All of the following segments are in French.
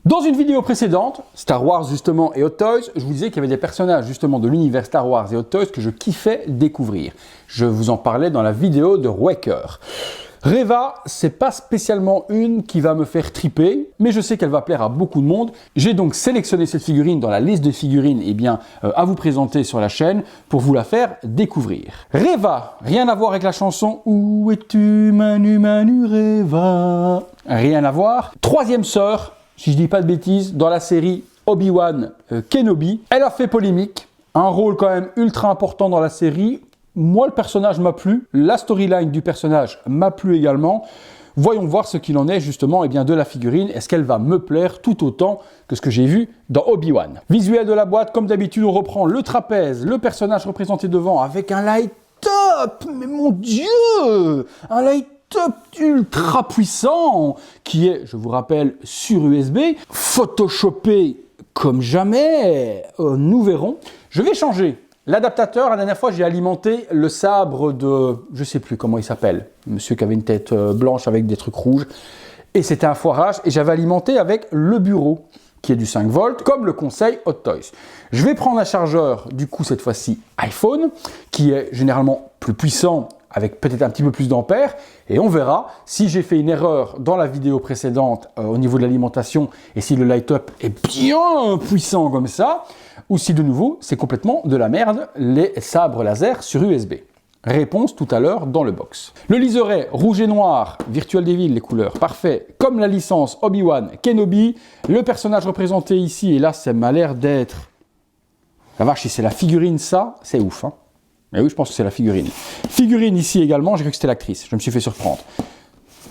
Dans une vidéo précédente, Star Wars justement et Hot Toys, je vous disais qu'il y avait des personnages justement de l'univers Star Wars et Hot Toys que je kiffais découvrir. Je vous en parlais dans la vidéo de Waker. Reva, c'est pas spécialement une qui va me faire triper, mais je sais qu'elle va plaire à beaucoup de monde. J'ai donc sélectionné cette figurine dans la liste de figurines à vous présenter sur la chaîne pour vous la faire découvrir. Reva, rien à voir avec la chanson Où es-tu Manu Manu Reva? Rien à voir. Troisième sœur, si je dis pas de bêtises, dans la série Obi-Wan Kenobi. Elle a fait polémique, un rôle quand même ultra important dans la série. Moi, le personnage m'a plu, la storyline du personnage m'a plu également. Voyons voir ce qu'il en est justement de la figurine. Est-ce qu'elle va me plaire tout autant que ce que j'ai vu dans Obi-Wan? Visuel de la boîte, comme d'habitude, on reprend le trapèze, le personnage représenté devant avec un light-up. Mais mon Dieu! Un light-up ultra puissant qui est, je vous rappelle, sur USB, photoshopé comme jamais. Nous verrons. Je vais changer l'adaptateur. La dernière fois, j'ai alimenté le sabre de, je sais plus comment il s'appelle, monsieur qui avait une tête blanche avec des trucs rouges, et c'était un foirage, et j'avais alimenté avec le bureau, qui est du 5 volts, comme le conseil Hot Toys. Je vais prendre un chargeur, du coup, cette fois-ci iPhone, qui est généralement plus puissant, avec peut-être un petit peu plus d'ampères, et on verra si j'ai fait une erreur dans la vidéo précédente au niveau de l'alimentation, et si le light-up est bien puissant comme ça, ou si de nouveau c'est complètement de la merde, les sabres laser sur USB. Réponse tout à l'heure dans le box. Le liseré rouge et noir, Virtual Devil, les couleurs, parfait, comme la licence Obi-Wan Kenobi. Le personnage représenté ici, et là ça m'a l'air d'être... La vache, si c'est la figurine ça, c'est ouf, hein. Mais oui, je pense que c'est la figurine. Figurine ici également, j'ai cru que c'était l'actrice, je me suis fait surprendre.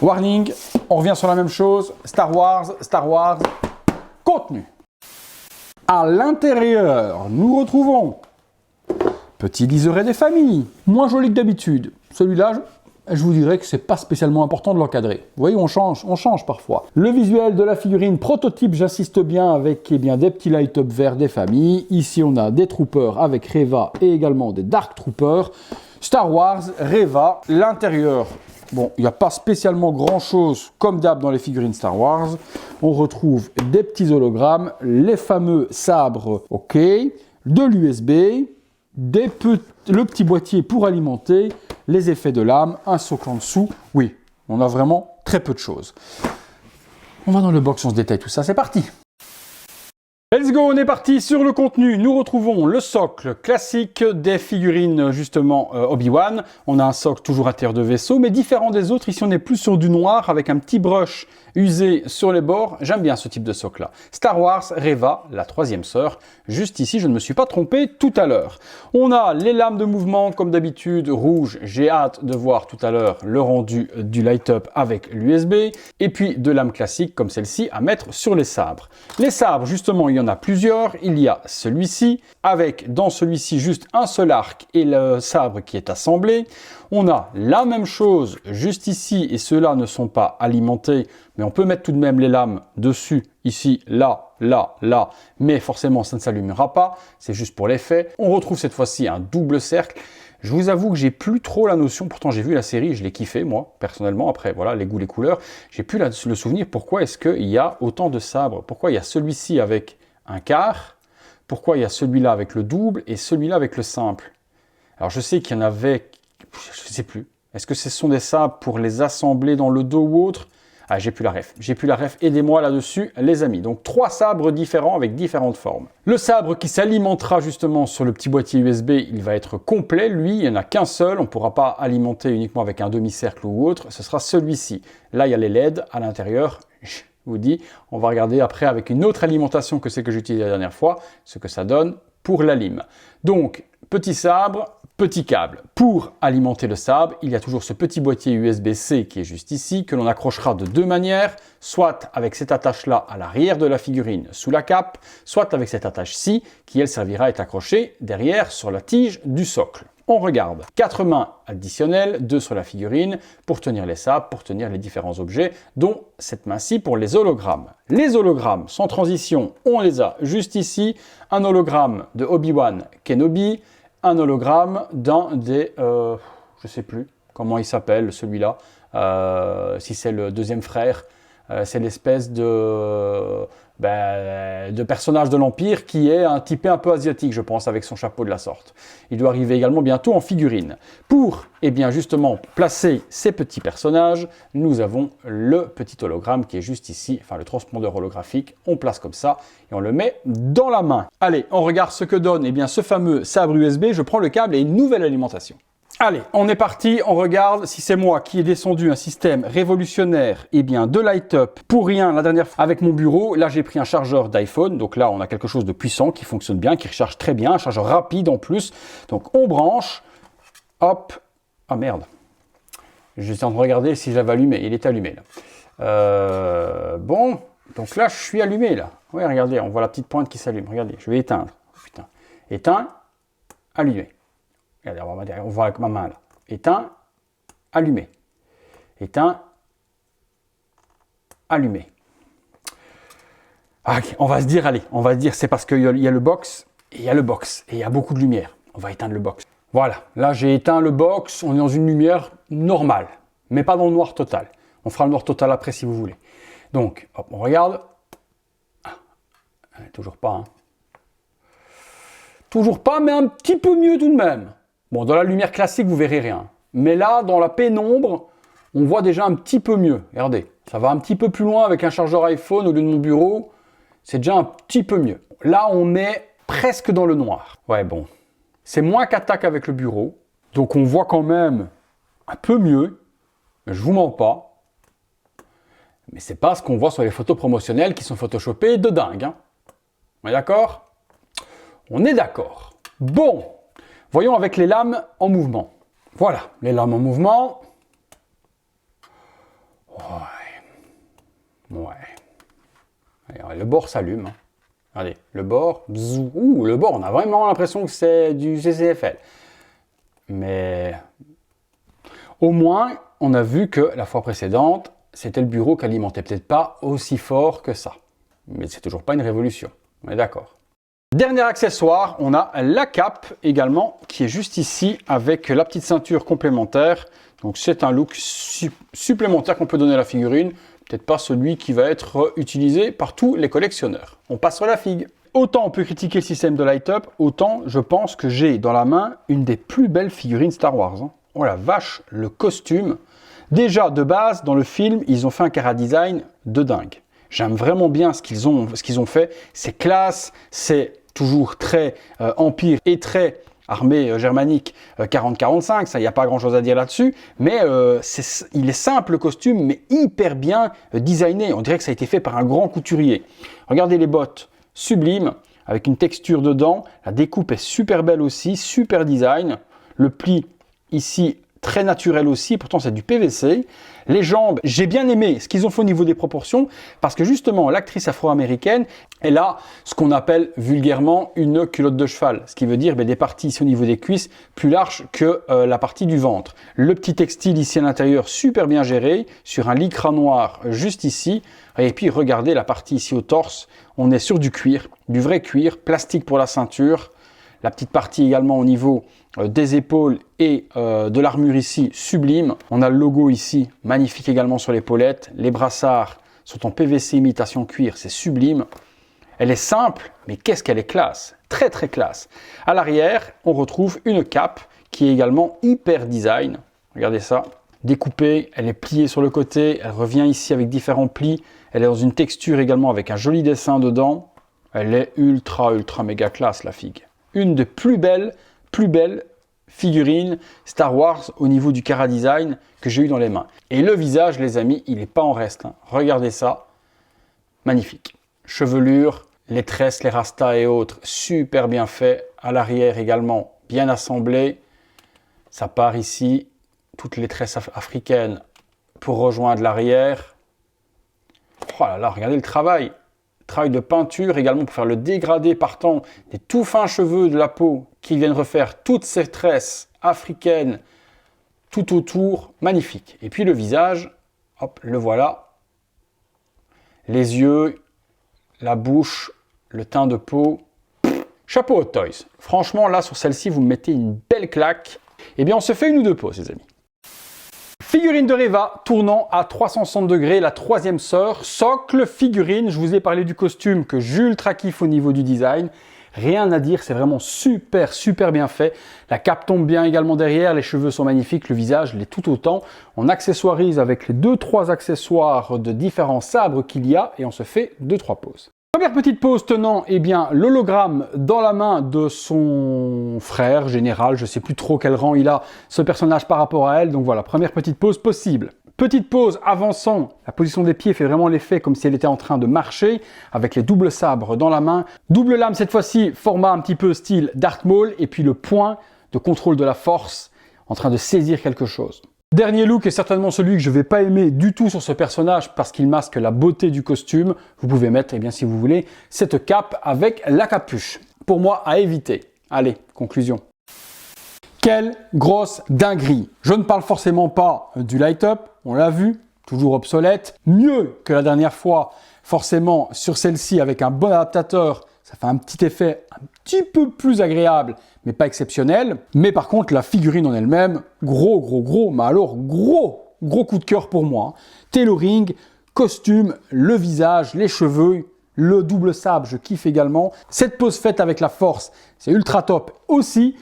Warning, on revient sur la même chose, Star Wars, contenu. À l'intérieur, nous retrouvons petit liseré des familles, moins joli que d'habitude. Celui-là, je vous dirais que c'est pas spécialement important de l'encadrer. Vous voyez, on change parfois. Le visuel de la figurine prototype, j'insiste bien, avec des petits light-up verts des familles. Ici, on a des troopers avec Reva et également des Dark Troopers. Star Wars, Reva, l'intérieur. Bon, il n'y a pas spécialement grand-chose comme d'hab dans les figurines Star Wars. On retrouve des petits hologrammes, les fameux sabres, ok, de l'USB, le petit boîtier pour alimenter, les effets de lame, un socle en dessous. Oui, on a vraiment très peu de choses. On va dans le box, on se détaille tout ça, c'est parti. Let's go, on est parti sur le contenu. Nous retrouvons le socle classique des figurines justement Obi-Wan. On a un socle toujours à terre de vaisseau, mais différent des autres. Ici, on est plus sur du noir avec un petit brush usé sur les bords. J'aime bien ce type de socle-là. Star Wars, Reva, la troisième sœur. Juste ici, je ne me suis pas trompé tout à l'heure. On a les lames de mouvement, comme d'habitude, rouge. J'ai hâte de voir tout à l'heure le rendu du light-up avec l'USB. Et puis de lames classiques comme celle-ci à mettre sur les sabres. Les sabres, justement, il y en a plusieurs. Il y a celui-ci, avec dans celui-ci juste un seul arc et le sabre qui est assemblé. On a la même chose juste ici, et ceux-là ne sont pas alimentés, mais on peut mettre tout de même les lames dessus, ici, là, mais forcément ça ne s'allumera pas, c'est juste pour l'effet. On retrouve cette fois-ci un double cercle. Je vous avoue que j'ai plus trop la notion, pourtant j'ai vu la série, je l'ai kiffé moi, personnellement, après voilà, les goûts, les couleurs, j'ai plus le souvenir pourquoi est-ce qu'il y a autant de sabres, pourquoi il y a celui-ci avec un quart, pourquoi il y a celui-là avec le double et celui-là avec le simple. Alors je sais qu'il y en avait, je ne sais plus, est-ce que ce sont des sabres pour les assembler dans le dos ou autre? Ah, j'ai plus la ref, aidez-moi là-dessus les amis. Donc 3 sabres différents avec différentes formes. Le sabre qui s'alimentera justement sur le petit boîtier USB, il va être complet, lui, il n'y en a qu'un seul, on ne pourra pas alimenter uniquement avec un demi-cercle ou autre, ce sera celui-ci. Là, il y a les LED à l'intérieur, je vous dis, on va regarder après avec une autre alimentation que celle que j'ai utilisée la dernière fois, ce que ça donne pour la lime. Donc, petit sabre, petit câble. Pour alimenter le sabre, il y a toujours ce petit boîtier USB-C qui est juste ici, que l'on accrochera de deux manières, soit avec cette attache-là à l'arrière de la figurine sous la cape, soit avec cette attache-ci qui, elle, servira à être accrochée derrière sur la tige du socle. On regarde 4 mains additionnelles, 2 sur la figurine, pour tenir les sabres, pour tenir les différents objets, dont cette main-ci pour les hologrammes. Les hologrammes, sans transition, on les a juste ici. Un hologramme de Obi-Wan Kenobi, un hologramme d'un des... je sais plus comment il s'appelle celui-là, si c'est le deuxième frère, c'est l'espèce de de personnage de l'Empire qui est un typé un peu asiatique, je pense, avec son chapeau de la sorte. Il doit arriver également bientôt en figurine. Pour, eh bien, justement, placer ces petits personnages, nous avons le petit hologramme qui est juste ici, enfin le transpondeur holographique. On place comme ça et on le met dans la main. Allez, on regarde ce que donne, eh bien, ce fameux sabre USB. Je prends le câble et une nouvelle alimentation. Allez, on est parti, on regarde si c'est moi qui ai descendu un système révolutionnaire, eh bien de light up pour rien la dernière fois avec mon bureau. Là, j'ai pris un chargeur d'iPhone, donc là, on a quelque chose de puissant qui fonctionne bien, qui recharge très bien, un chargeur rapide en plus. Donc, on branche, hop, ah merde, j'étais en train de regarder si j'avais allumé, il est allumé là. Bon, donc là, je suis allumé là. Oui, regardez, on voit la petite pointe qui s'allume, regardez, je vais éteindre. Oh, putain, éteint, allumé. Regardez, on voit avec ma main là. Éteint, allumé. Éteint, allumé. Ah, okay. On va se dire, allez, on va se dire, c'est parce qu'il y a le box, et il y a le box, et il y a beaucoup de lumière. On va éteindre le box. Voilà, là j'ai éteint le box, on est dans une lumière normale, mais pas dans le noir total. On fera le noir total après si vous voulez. Donc, hop, on regarde. Ah, toujours pas, hein. Toujours pas, mais un petit peu mieux tout de même. Bon, dans la lumière classique, vous verrez rien. Mais là, dans la pénombre, on voit déjà un petit peu mieux. Regardez, ça va un petit peu plus loin avec un chargeur iPhone au lieu de mon bureau. C'est déjà un petit peu mieux. Là, on est presque dans le noir. Ouais, bon. C'est moins qu'attaque avec le bureau. Donc, on voit quand même un peu mieux. Mais je vous mens pas. Mais c'est pas ce qu'on voit sur les photos promotionnelles qui sont photoshopées de dingue. Hein. On est d'accord ? On est d'accord. Bon. Voyons avec les lames en mouvement. Voilà, les lames en mouvement. Ouais. Allez, le bord s'allume. Hein. Regardez, le bord. Bzou. Ouh, le bord, on a vraiment l'impression que c'est du CCFL. Mais au moins, on a vu que la fois précédente, c'était le bureau qui alimentait peut-être pas aussi fort que ça. Mais c'est toujours pas une révolution. On est d'accord. Dernier accessoire, on a la cape également qui est juste ici avec la petite ceinture complémentaire. Donc c'est un look supplémentaire qu'on peut donner à la figurine. Peut-être pas celui qui va être utilisé par tous les collectionneurs. On passe sur la figue. Autant on peut critiquer le système de light-up, autant je pense que j'ai dans la main une des plus belles figurines Star Wars. Hein. Oh la vache, le costume. Déjà de base, dans le film, ils ont fait un chara-design de dingue. J'aime vraiment bien ce qu'ils ont fait. C'est classe, c'est toujours très empire et très armée germanique 40-45, ça, il n'y a pas grand chose à dire là-dessus, mais il est simple le costume, mais hyper bien designé. On dirait que ça a été fait par un grand couturier. Regardez les bottes, sublimes, avec une texture dedans. La découpe est super belle aussi, super design. Le pli ici, très naturel aussi, pourtant c'est du PVC. Les jambes, j'ai bien aimé ce qu'ils ont fait au niveau des proportions, parce que justement, l'actrice afro-américaine, elle a ce qu'on appelle vulgairement une culotte de cheval, ce qui veut dire des parties ici au niveau des cuisses plus larges que la partie du ventre. Le petit textile ici à l'intérieur, super bien géré, sur un lycra noir juste ici. Et puis regardez la partie ici au torse, on est sur du cuir, du vrai cuir, plastique pour la ceinture. La petite partie également au niveau des épaules et de l'armure ici, sublime. On a le logo ici, magnifique également sur l'épaulette. Les brassards sont en PVC imitation cuir, c'est sublime. Elle est simple, mais qu'est-ce qu'elle est classe. Très très classe. À l'arrière, on retrouve une cape qui est également hyper design. Regardez ça. Découpée, elle est pliée sur le côté. Elle revient ici avec différents plis. Elle est dans une texture également avec un joli dessin dedans. Elle est ultra méga classe la figue. Une des plus belles figurines Star Wars au niveau du chara design que j'ai eu dans les mains. Et le visage, les amis, il n'est pas en reste. Hein. Regardez ça. Magnifique. Chevelure, les tresses, les rastas et autres, super bien fait. À l'arrière également, bien assemblé. Ça part ici, toutes les tresses africaines pour rejoindre l'arrière. Oh là là, regardez le travail. Travail de peinture également pour faire le dégradé partant des tout fins cheveux de la peau qui viennent refaire toutes ces tresses africaines tout autour, magnifique. Et puis le visage, hop, le voilà. Les yeux, la bouche, le teint de peau. Chapeau Hot Toys. Franchement, là, sur celle-ci, vous me mettez une belle claque. Eh bien, on se fait une ou deux pauses, les amis. Figurine de Reva, tournant à 360 degrés, la troisième sœur, socle, figurine. Je vous ai parlé du costume que j'ultra kiffe au niveau du design. Rien à dire, c'est vraiment super bien fait. La cape tombe bien également derrière, les cheveux sont magnifiques, le visage l'est tout autant. On accessoirise avec les 2-3 accessoires de différents sabres qu'il y a et on se fait 2-3 poses. Première petite pose tenant l'hologramme dans la main de son frère général, je ne sais plus trop quel rang il a ce personnage par rapport à elle, donc voilà, première petite pose possible. Petite pose avançant, la position des pieds fait vraiment l'effet comme si elle était en train de marcher, avec les doubles sabres dans la main. Double lame cette fois-ci, format un petit peu style Darth Maul, et puis le point de contrôle de la force, en train de saisir quelque chose. Dernier look est certainement celui que je ne vais pas aimer du tout sur ce personnage parce qu'il masque la beauté du costume. Vous pouvez mettre, si vous voulez, cette cape avec la capuche. Pour moi, à éviter. Allez, conclusion. Quelle grosse dinguerie! Je ne parle forcément pas du light-up, on l'a vu, toujours obsolète. Mieux que la dernière fois, forcément, sur celle-ci avec un bon adaptateur, ça fait un petit effet un petit peu plus agréable, mais pas exceptionnel. Mais par contre, la figurine en elle-même, mais alors gros coup de cœur pour moi. Tailoring, costume, le visage, les cheveux, le double sabre, je kiffe également. Cette pose faite avec la force, c'est ultra top aussi.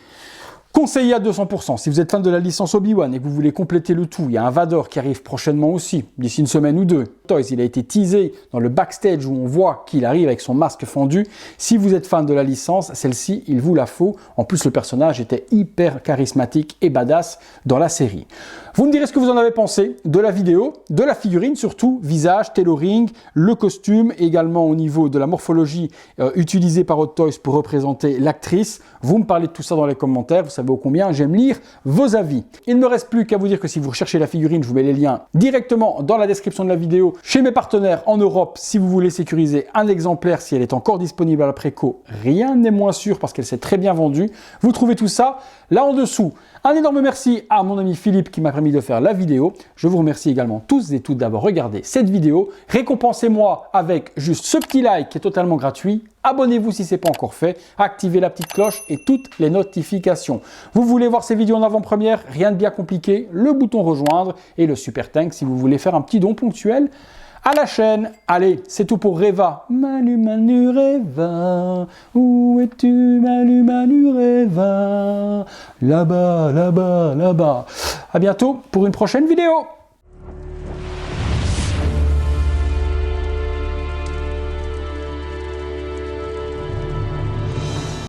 Conseillé à 200%, si vous êtes fan de la licence Obi-Wan et que vous voulez compléter le tout, il y a un Vador qui arrive prochainement aussi, d'ici une semaine ou deux. Toys, il a été teasé dans le backstage où on voit qu'il arrive avec son masque fendu. Si vous êtes fan de la licence, celle-ci, il vous la faut. En plus, le personnage était hyper charismatique et badass dans la série. Vous me direz ce que vous en avez pensé de la vidéo, de la figurine surtout, visage, tailoring, le costume, également au niveau de la morphologie utilisée par Hot Toys pour représenter l'actrice. Vous me parlez de tout ça dans les commentaires, vous savez ô combien j'aime lire vos avis. Il ne me reste plus qu'à vous dire que si vous recherchez la figurine, je vous mets les liens directement dans la description de la vidéo chez mes partenaires en Europe si vous voulez sécuriser un exemplaire, si elle est encore disponible à la préco. Rien n'est moins sûr parce qu'elle s'est très bien vendue. Vous trouvez tout ça là en dessous. Un énorme merci à mon ami Philippe qui m'a permis de faire la vidéo. Je vous remercie également tous et toutes d'avoir regardé cette vidéo. Récompensez-moi avec juste ce petit like qui est totalement gratuit. Abonnez-vous si ce n'est pas encore fait. Activez la petite cloche et toutes les notifications. Vous voulez voir ces vidéos en avant-première? Rien de bien compliqué. Le bouton rejoindre et le super thanks si vous voulez faire un petit don ponctuel à la chaîne. Allez, c'est tout pour Reva. Manu Reva, où es-tu Manu Reva? Là-bas. À bientôt pour une prochaine vidéo.